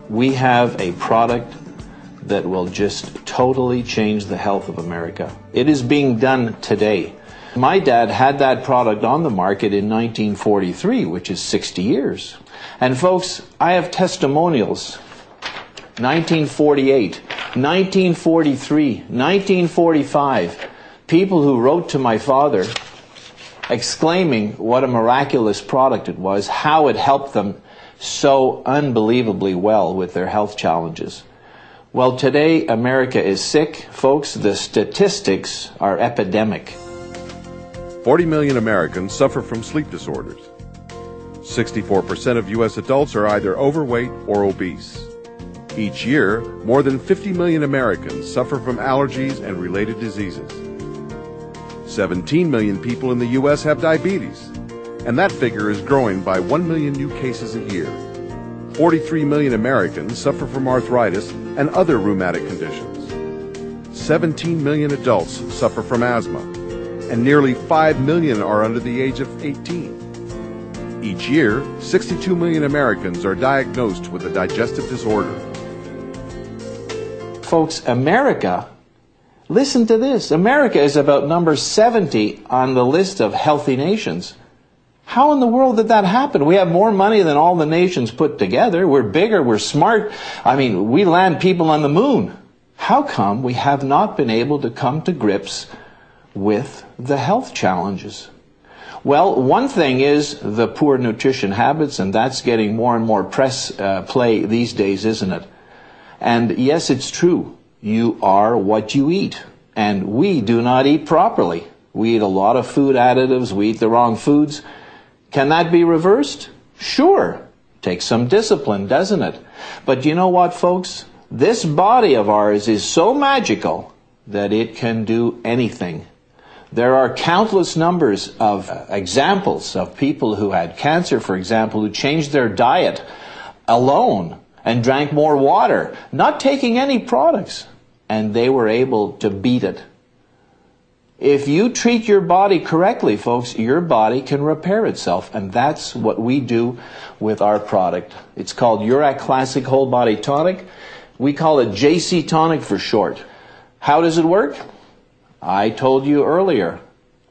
We have a product that will just totally change the health of America. It is being done today. My dad had that product on the market in 1943, which is 60 years. And folks, I have testimonials. 1948, 1943, 1945. People who wrote to my father exclaiming what a miraculous product it was, how it helped them so unbelievably well with their health challenges. Well, today America is sick. Folks, the statistics are epidemic. 40 million Americans suffer from sleep disorders. 64% of U.S. adults are either overweight or obese. Each year, more than 50 million Americans suffer from allergies and related diseases. 17 million people in the U.S. have diabetes, and that figure is growing by 1 million new cases a year. 43 million Americans suffer from arthritis and other rheumatic conditions. 17 million adults suffer from asthma, and nearly 5 million are under the age of 18. Each year, 62 million Americans are diagnosed with a digestive disorder. Folks, America, listen to this. America is about number 70 on the list of healthy nations. How in the world did that happen? We have more money than all the nations put together. We're bigger, we're smart. I mean, we land people on the moon. How come we have not been able to come to grips with the health challenges? Well, one thing is the poor nutrition habits, and that's getting more and more press play these days, isn't it? And yes, it's true. You are what you eat. And we do not eat properly. We eat a lot of food additives. We eat the wrong foods. Can that be reversed? Sure. Takes some discipline, doesn't it? But you know what, folks? This body of ours is so magical that it can do anything. There are countless numbers of examples of people who had cancer, for example, who changed their diet alone and drank more water, not taking any products, and they were able to beat it. If you treat your body correctly, folks, your body can repair itself, and that's what we do with our product. It's called Jurak Classic Whole Body Tonic. We call it JC Tonic for short. How does it work? I told you earlier,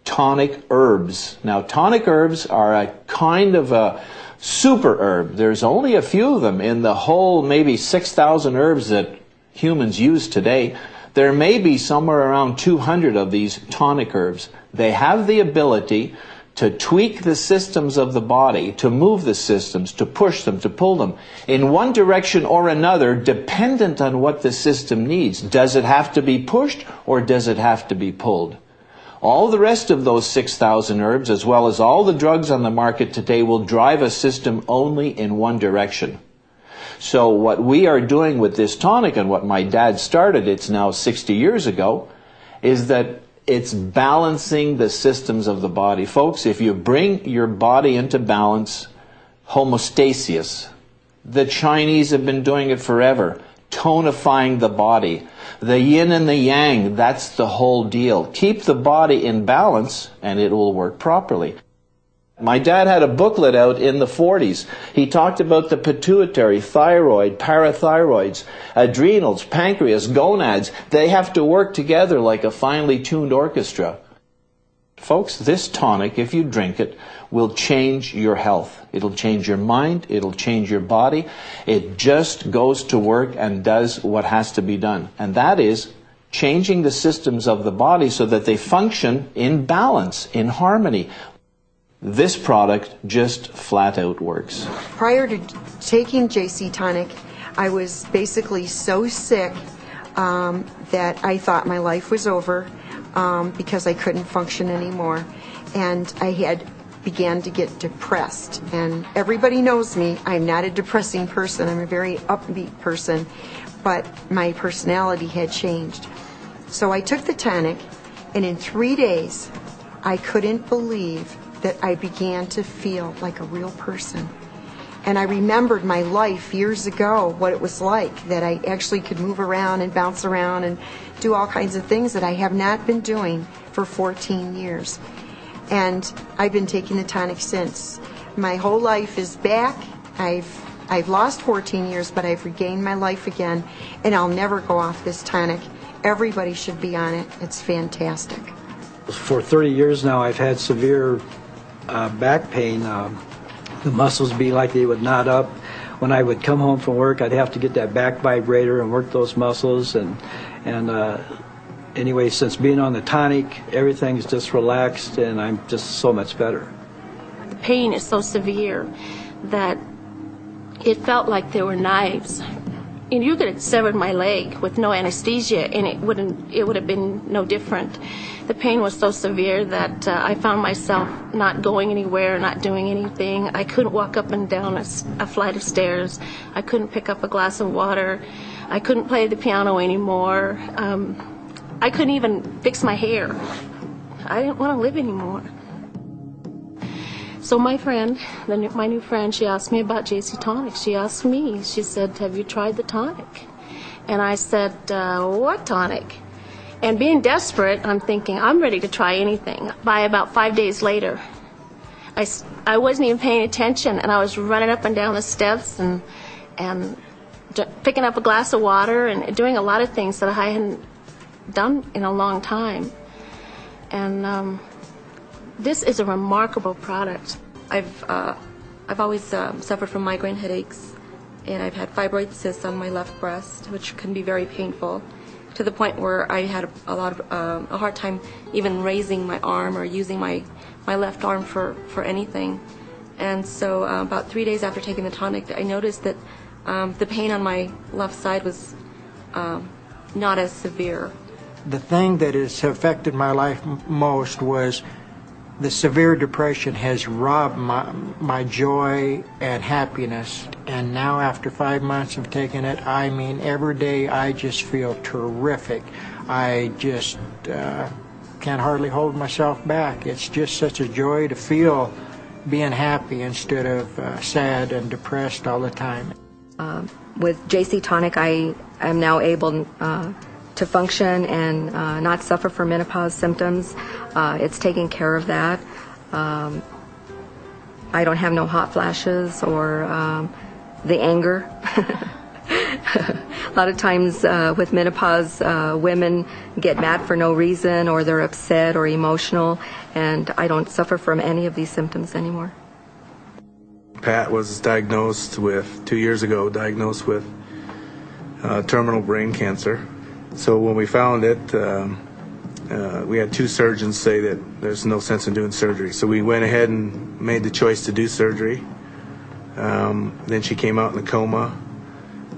tonic herbs. Now, tonic herbs are a kind of a super herb. There's only a few of them in the whole maybe 6,000 herbs that humans use today. There may be somewhere around 200 of these tonic herbs. They have the ability to tweak the systems of the body, to move the systems, to push them, to pull them in one direction or another, dependent on what the system needs. Does it have to be pushed or does it have to be pulled? All the rest of those 6,000 herbs, as well as all the drugs on the market today, will drive a system only in one direction. So what we are doing with this tonic, and what my dad started, it's now 60 years ago, is that it's balancing the systems of the body. Folks, if you bring your body into balance, homeostasis, the Chinese have been doing it forever, tonifying the body. The yin and the yang, that's the whole deal. Keep the body in balance and it will work properly. My dad had a booklet out in the 40s. He talked about the pituitary, thyroid, parathyroids, adrenals, pancreas, gonads. They have to work together like a finely tuned orchestra. Folks, this tonic, if you drink it, will change your health. It'll change your mind. It'll change your body. It just goes to work and does what has to be done. And that is changing the systems of the body so that they function in balance, in harmony. This product just flat out works. Prior to taking JC Tonic, I was basically so sick that I thought my life was over because I couldn't function anymore. And I began to get depressed. And everybody knows me. I'm not a depressing person. I'm a very upbeat person. But my personality had changed. So I took the tonic, and in 3 days, I couldn't believe that I began to feel like a real person. And I remembered my life years ago, what it was like, that I actually could move around and bounce around and do all kinds of things that I have not been doing for 14 years. And I've been taking the tonic since. My whole life is back. I've I've lost 14 years, but I've regained my life again, and I'll never go off this tonic. Everybody should be on it. It's fantastic. For 30 years now, I've had severe back pain. The muscles be like they would knot up. When I would come home from work, I'd have to get that back vibrator and work those muscles. And anyway, since being on the tonic, everything's just relaxed, and I'm just so much better. The pain is so severe that it felt like there were knives. And you could have severed my leg with no anesthesia, and it would have been no different. The pain was so severe that I found myself not going anywhere, not doing anything. I couldn't walk up and down a flight of stairs. I couldn't pick up a glass of water. I couldn't play the piano anymore. I couldn't even fix my hair. I didn't want to live anymore. So my friend, my new friend, she asked me about JC Tonic. She asked me, she said, have you tried the tonic? And I said, what tonic? And being desperate, I'm thinking, I'm ready to try anything. By about 5 days later, I wasn't even paying attention, and I was running up and down the steps and picking up a glass of water and doing a lot of things that I hadn't done in a long time. And this is a remarkable product. I've always suffered from migraine headaches, and I've had fibroid cysts on my left breast, which can be very painful, to the point where I had a hard time even raising my arm or using my left arm for anything. And so about 3 days after taking the tonic, I noticed that the pain on my left side was not as severe. The thing that has affected my life most was the severe depression has robbed my joy and happiness. And now after 5 months of taking it, I mean, every day I just feel terrific. I just can't hardly hold myself back. It's just such a joy to feel being happy instead of sad and depressed all the time. With JC Tonic, I am now able to function and not suffer from menopause symptoms. It's taking care of that. I don't have no hot flashes or the anger. A lot of times with menopause, women get mad for no reason, or they're upset or emotional, and I don't suffer from any of these symptoms anymore. Pat was diagnosed with, 2 years ago, with terminal brain cancer. So when we found it, we had 2 surgeons say that there's no sense in doing surgery. So we went ahead and made the choice to do surgery. Then she came out in a coma,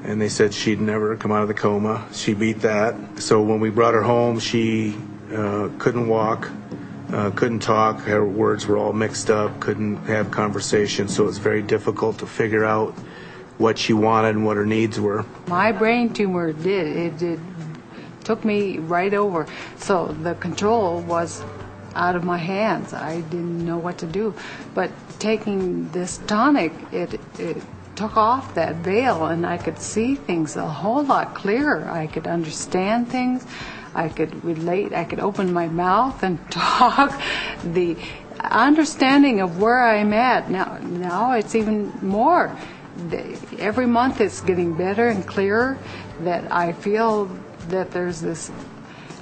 and they said she'd never come out of the coma. She beat that. So when we brought her home, she couldn't walk, couldn't talk. Her words were all mixed up, couldn't have conversation. So it was very difficult to figure out what she wanted and what her needs were. My brain tumor took me right over, so the control was out of my hands. I didn't know what to do. But taking this tonic, it took off that veil, and I could see things a whole lot clearer. I could understand things. I could relate. I could open my mouth and talk. The understanding of where I'm at now it's even more. Every month it's getting better and clearer, that I feel that there's this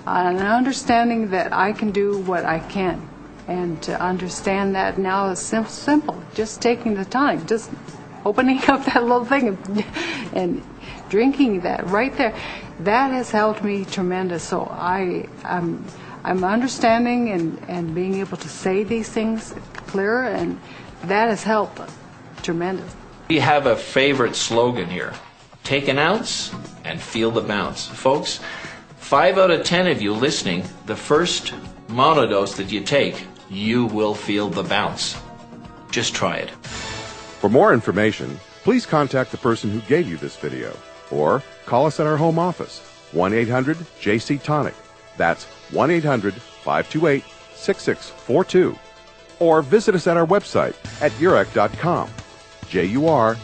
an understanding that I can do what I can, and to understand that now is simple. Just taking the tonic, just opening up that little thing and drinking that right there, that has helped me tremendous. So I'm understanding and being able to say these things clearer, and that has helped tremendous. We have a favorite slogan here: take an ounce and feel the bounce. Folks, 5 out of 10 of you listening, the first monodose that you take, you will feel the bounce. Just try it. For more information, please contact the person who gave you this video, or call us at our home office, 1-800-JC-TONIC. That's 1-800-528-6642. Or visit us at our website at jurak.com, JURAK.com.